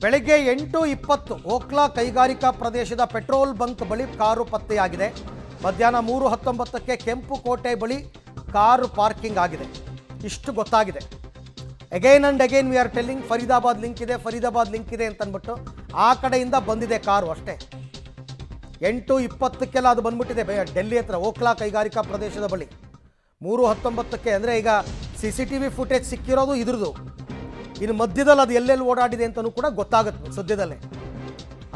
ಬೆಳಗ್ಗೆ 8:20 ಓಕ್ಲಾ ಕೈಗಾರಿಕಾ ಪ್ರದೇಶದ ಪೆಟ್ರೋಲ್ ಬಂಕ್ ಬಳಿ ಕಾರು ಪತ್ತೆಯಾಗಿದೆ. ಮಧ್ಯಾಹ್ನ 3:19ಕ್ಕೆ ಕೆಂಪು ಕೋಟೆ ಬಳಿ ಕಾರು ಪಾರ್ಕಿಂಗ್ ಆಗಿದೆ. ಇಷ್ಟು ಗೊತ್ತಾಗಿದೆ. Again and again we are telling Faridabad link ಇದೆ ಅಂತ ಅಂದ್ಬಿಟ್ಟು ಆ ಕಡೆಯಿಂದ ಬಂದಿದೆ ಕಾರು ಅಷ್ಟೇ. 8:20ಕ್ಕೆಲ್ಲ ಅದು ಬಂದ್ಬಿಟ್ಟಿದೆ ಡೆಲ್ಲಿ ಹತ್ರ ಓಕ್ಲಾ ಕೈಗಾರಿಕಾ ಪ್ರದೇಶದ ಬಳಿ. 3:19ಕ್ಕೆ ಅಂದರೆ ಈಗ CCTV ಫುಟೇಜ್ ಸಿಕ್ಕಿರೋದು ಇದ್ರದ್ದು. ಇನ್ನು ಮಧ್ಯದಲ್ಲಿ ಅದು ಎಲ್ಲೆಲ್ಲಿ ಓಡಾಡಿದೆ ಅಂತಲೂ ಕೂಡ ಗೊತ್ತಾಗುತ್ತೆ ಸದ್ಯದಲ್ಲೇ.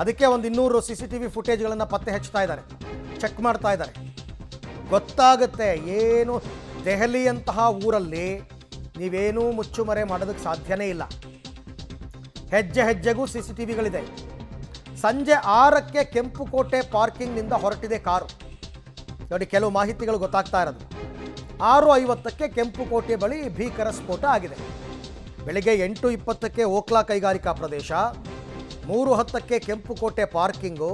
ಅದಕ್ಕೆ ಒಂದು 200 CCTV ಫುಟೇಜ್ಗಳನ್ನು ಪತ್ತೆ ಹಚ್ತಾ ಇದ್ದಾರೆ, ಚೆಕ್ ಮಾಡ್ತಾ ಇದ್ದಾರೆ. ಗೊತ್ತಾಗುತ್ತೆ ಏನು ದೆಹಲಿಯಂತಹ ಊರಲ್ಲಿ ನೀವೇನೂ ಮುಚ್ಚುಮರೆ ಮಾಡೋದಕ್ಕೆ ಸಾಧ್ಯನೇ ಇಲ್ಲ. ಹೆಜ್ಜೆ ಹೆಜ್ಜೆಗೂ CCTVಗಳಿದೆ. ಸಂಜೆ 6ಕ್ಕೆ ಕೆಂಪು ಕೋಟೆ ಪಾರ್ಕಿಂಗ್ನಿಂದ ಹೊರಟಿದೆ ಕಾರು. ನೋಡಿ ಕೆಲವು ಮಾಹಿತಿಗಳು ಗೊತ್ತಾಗ್ತಾ ಇರೋದು. 6:50ಕ್ಕೆ ಕೆಂಪು ಕೋಟೆ ಬಳಿ ಭೀಕರ ಸ್ಫೋಟ ಆಗಿದೆ. ಬೆಳಗ್ಗೆ 8:20ಕ್ಕೆ ಓಕ್ಲಾ ಕೈಗಾರಿಕಾ ಪ್ರದೇಶ, 3:10ಕ್ಕೆ ಕೆಂಪು ಕೋಟೆ ಪಾರ್ಕಿಂಗು,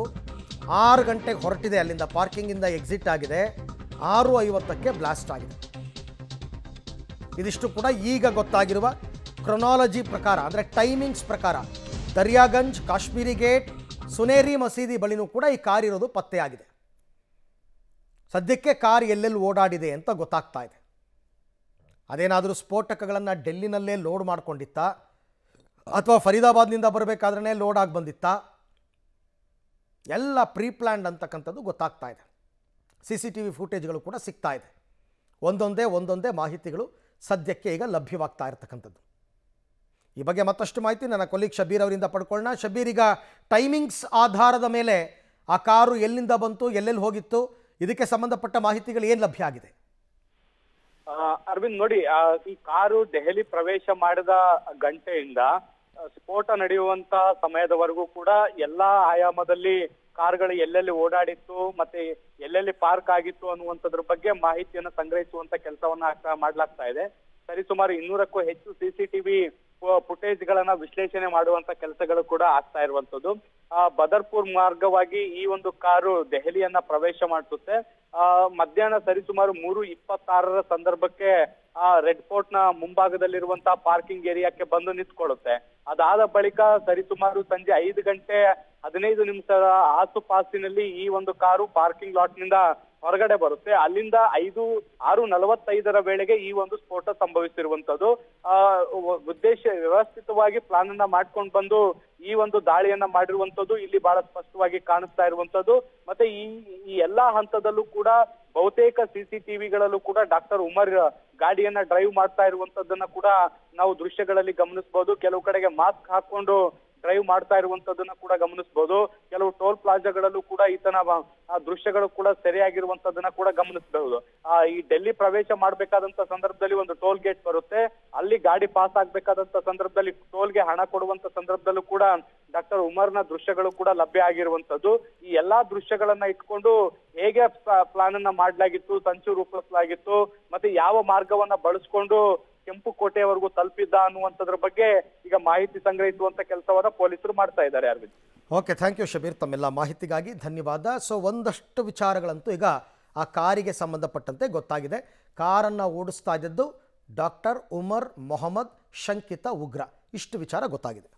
6 ಗಂಟೆಗೆ ಹೊರಟಿದೆ ಅಲ್ಲಿಂದ, ಪಾರ್ಕಿಂಗಿಂದ ಎಕ್ಸಿಟ್ ಆಗಿದೆ. 6:50ಕ್ಕೆ ಬ್ಲಾಸ್ಟ್ ಆಗಿದೆ. ಇದಿಷ್ಟು ಕೂಡ ಈಗ ಗೊತ್ತಾಗಿರುವ ಕ್ರೊನಾಲಜಿ ಪ್ರಕಾರ, ಅಂದರೆ ಟೈಮಿಂಗ್ಸ್ ಪ್ರಕಾರ. ದರ್ಯಾಗಂಜ್, ಕಾಶ್ಮೀರಿ ಗೇಟ್, ಸುನೇರಿ ಮಸೀದಿ ಬಳಿನೂ ಕೂಡ ಈ ಕಾರ್ ಇರೋದು ಪತ್ತೆಯಾಗಿದೆ. ಸದ್ಯಕ್ಕೆ ಕಾರ್ ಎಲ್ಲೆಲ್ಲಿ ಓಡಾಡಿದೆ ಅಂತ ಗೊತ್ತಾಗ್ತಾ ಇದೆ. ಅದೇನಾದರೂ ಸ್ಫೋಟಕಗಳನ್ನು ಡೆಲ್ಲಿನಲ್ಲೇ ಲೋಡ್ ಮಾಡ್ಕೊಂಡಿತ್ತಾ ಅಥವಾ ಫರೀದಾಬಾದ್ನಿಂದ ಬರಬೇಕಾದ್ರೆ ಲೋಡ್ ಆಗಿ ಬಂದಿತ್ತಾ, ಎಲ್ಲ ಪ್ರೀ ಪ್ಲ್ಯಾಂಡ್ ಅಂತಕ್ಕಂಥದ್ದು ಗೊತ್ತಾಗ್ತಾ ಇದೆ. CCTV ಫುಟೇಜ್ಗಳು ಕೂಡ ಸಿಗ್ತಾ ಇದೆ. ಒಂದೊಂದೇ ಮಾಹಿತಿಗಳು ಸದ್ಯಕ್ಕೆ ಈಗ ಲಭ್ಯವಾಗ್ತಾ ಇರತಕ್ಕಂಥದ್ದು. ಈ ಬಗ್ಗೆ ಮತ್ತಷ್ಟು ಮಾಹಿತಿ ನನ್ನ ಕೊಲೀಗ್ ಶಬೀರ್ ಅವರಿಂದ ಪಡ್ಕೊಳ್ಳೋಣ. ಶಬೀರ್, ಈಗ ಟೈಮಿಂಗ್ಸ್ ಆಧಾರದ ಮೇಲೆ ಆ ಕಾರು ಎಲ್ಲಿಂದ ಬಂತು, ಎಲ್ಲೆಲ್ಲಿ ಹೋಗಿತ್ತು, ಇದಕ್ಕೆ ಸಂಬಂಧಪಟ್ಟ ಮಾಹಿತಿಗಳು ಏನು ಲಭ್ಯ ಆಗಿದೆ? ಅರವಿಂದ್, ನೋಡಿ, ಈ ಕಾರು ದೆಹಲಿ ಪ್ರವೇಶ ಮಾಡಿದ ಗಂಟೆಯಿಂದ ಸ್ಫೋಟ ನಡೆಯುವಂತ ಸಮಯದವರೆಗೂ ಕೂಡ ಎಲ್ಲಾ ಆಯಾಮದಲ್ಲಿ ಕಾರ್ಗಳು ಎಲ್ಲೆಲ್ಲಿ ಓಡಾಡಿತ್ತು ಮತ್ತೆ ಎಲ್ಲೆಲ್ಲಿ ಪಾರ್ಕ್ ಆಗಿತ್ತು ಅನ್ನುವಂಥದ್ರ ಬಗ್ಗೆ ಮಾಹಿತಿಯನ್ನು ಸಂಗ್ರಹಿಸುವಂತ ಕೆಲಸವನ್ನ ಮಾಡ್ಲಾಗ್ತಾ ಇದೆ. ಸರಿಸುಮಾರು 200ಕ್ಕೂ ಹೆಚ್ಚು CCTV ಫುಟೇಜ್ ಗಳನ್ನ ವಿಶ್ಲೇಷಣೆ ಮಾಡುವಂತ ಕೆಲಸಗಳು ಕೂಡ ಆಗ್ತಾ ಇರುವಂತದ್ದು. ಬದರ್ಪುರ್ ಮಾರ್ಗವಾಗಿ ಈ ಒಂದು ಕಾರು ದೆಹಲಿಯನ್ನ ಪ್ರವೇಶ ಮಾಡಿಸುತ್ತೆ. ಮಧ್ಯಾಹ್ನ ಸರಿಸುಮಾರು 3:26 ಸಂದರ್ಭಕ್ಕೆ ರೆಡ್ ಫೋರ್ಟ್ ನ ಮುಂಭಾಗದಲ್ಲಿರುವಂತಹ ಪಾರ್ಕಿಂಗ್ ಏರಿಯಾಕ್ಕೆ ಬಂದು ನಿಂತ್ಕೊಳ್ಳುತ್ತೆ. ಅದಾದ ಬಳಿಕ ಸರಿಸುಮಾರು ಸಂಜೆ 5:15 ಆಸುಪಾಸಿನಲ್ಲಿ ಈ ಒಂದು ಕಾರು ಪಾರ್ಕಿಂಗ್ ಲಾಟ್ ನಿಂದ ಹೊರಗಡೆ ಬರುತ್ತೆ. ಅಲ್ಲಿಂದ 6:45 ವೇಳೆಗೆ ಈ ಒಂದು ಸ್ಫೋಟ ಸಂಭವಿಸಿರುವಂತದ್ದು. ವ್ಯವಸ್ಥಿತವಾಗಿ ಪ್ಲಾನ್ ಅನ್ನ ಮಾಡ್ಕೊಂಡು ಬಂದು ಈ ಒಂದು ದಾಳಿಯನ್ನ ಮಾಡಿರುವಂತದ್ದು ಇಲ್ಲಿ ಬಹಳ ಸ್ಪಷ್ಟವಾಗಿ ಕಾಣಿಸ್ತಾ ಇರುವಂತದ್ದು. ಮತ್ತೆ ಈ ಎಲ್ಲಾ ಹಂತದಲ್ಲೂ ಕೂಡ ಬಹುತೇಕ CCTVಗಳಲ್ಲೂ ಕೂಡ ಡಾಕ್ಟರ್ ಉಮರ್ ಗಾಡಿಯನ್ನ ಡ್ರೈವ್ ಮಾಡ್ತಾ ಇರುವಂತದ್ದನ್ನ ಕೂಡ ನಾವು ದೃಶ್ಯಗಳಲ್ಲಿ ಗಮನಿಸಬಹುದು. ಕೆಲವು ಕಡೆಗೆ ಮಾಸ್ಕ್ ಹಾಕೊಂಡು ಡ್ರೈವ್ ಮಾಡ್ತಾ ಇರುವಂತದನ್ನ ಕೂಡ ಗಮನಿಸಬಹುದು. ಕೆಲವು ಟೋಲ್ ಪ್ಲಾಜಾಗಳಲ್ಲೂ ಕೂಡ ಈತನ ದೃಶ್ಯಗಳು ಕೂಡ ಸರಿಯಾಗಿರುವಂತದನ್ನ ಕೂಡ ಗಮನಿಸಬಹುದು. ಈ ಡೆಲ್ಲಿ ಪ್ರವೇಶ ಮಾಡಬೇಕಾದಂತ ಸಂದರ್ಭದಲ್ಲಿ ಒಂದು ಟೋಲ್ ಗೇಟ್ ಬರುತ್ತೆ. ಅಲ್ಲಿ ಗಾಡಿ ಪಾಸ್ ಆಗ್ಬೇಕಾದಂತ ಸಂದರ್ಭದಲ್ಲಿ ಟೋಲ್ಗೆ ಹಣ ಕೊಡುವಂತ ಸಂದರ್ಭದಲ್ಲೂ ಕೂಡ ಡಾಕ್ಟರ್ ಉಮರ್ನ ದೃಶ್ಯಗಳು ಕೂಡ ಲಭ್ಯ ಆಗಿರುವಂತದ್ದು. ಈ ಎಲ್ಲಾ ದೃಶ್ಯಗಳನ್ನ ಇಟ್ಕೊಂಡು ಹೇಗೆ ಪ್ಲಾನ್ ಅನ್ನ ಮಾಡಲಾಗಿತ್ತು, ಸಂಚು ರೂಪಿಸಲಾಗಿತ್ತು, ಮತ್ತೆ ಯಾವ ಮಾರ್ಗವನ್ನ ಬಳಸ್ಕೊಂಡು ಕೆಂಪು ಕೋಟೆಯವರೆಗೂ ತಲುಪಿದ್ದ ಅನ್ನುವಂಥದ್ರ ಬಗ್ಗೆ ಈಗ ಮಾಹಿತಿ ಸಂಗ್ರಹಿಸುವಂತ ಕೆಲಸವನ್ನ ಪೊಲೀಸರು ಮಾಡ್ತಾ ಇದ್ದಾರೆ. Arvind, okay, thank you Shabbir, ತಮ್ಮೆಲ್ಲ ಮಾಹಿತಿಗಾಗಿ ಧನ್ಯವಾದ. ಸೊ ಒಂದಷ್ಟು ವಿಚಾರಗಳಂತೂ ಈಗ ಆ ಕಾರಿಗೆ ಸಂಬಂಧಪಟ್ಟಂತೆ ಗೊತ್ತಾಗಿದೆ. ಕಾರನ್ನು ಓಡಿಸ್ತಾ ಇದ್ದದ್ದು ಡಾಕ್ಟರ್ ಉಮರ್ ಮೊಹಮ್ಮದ್ ಶಂಕಿತ ಉಗ್ರ. ಇಷ್ಟು ವಿಚಾರ ಗೊತ್ತಾಗಿದೆ.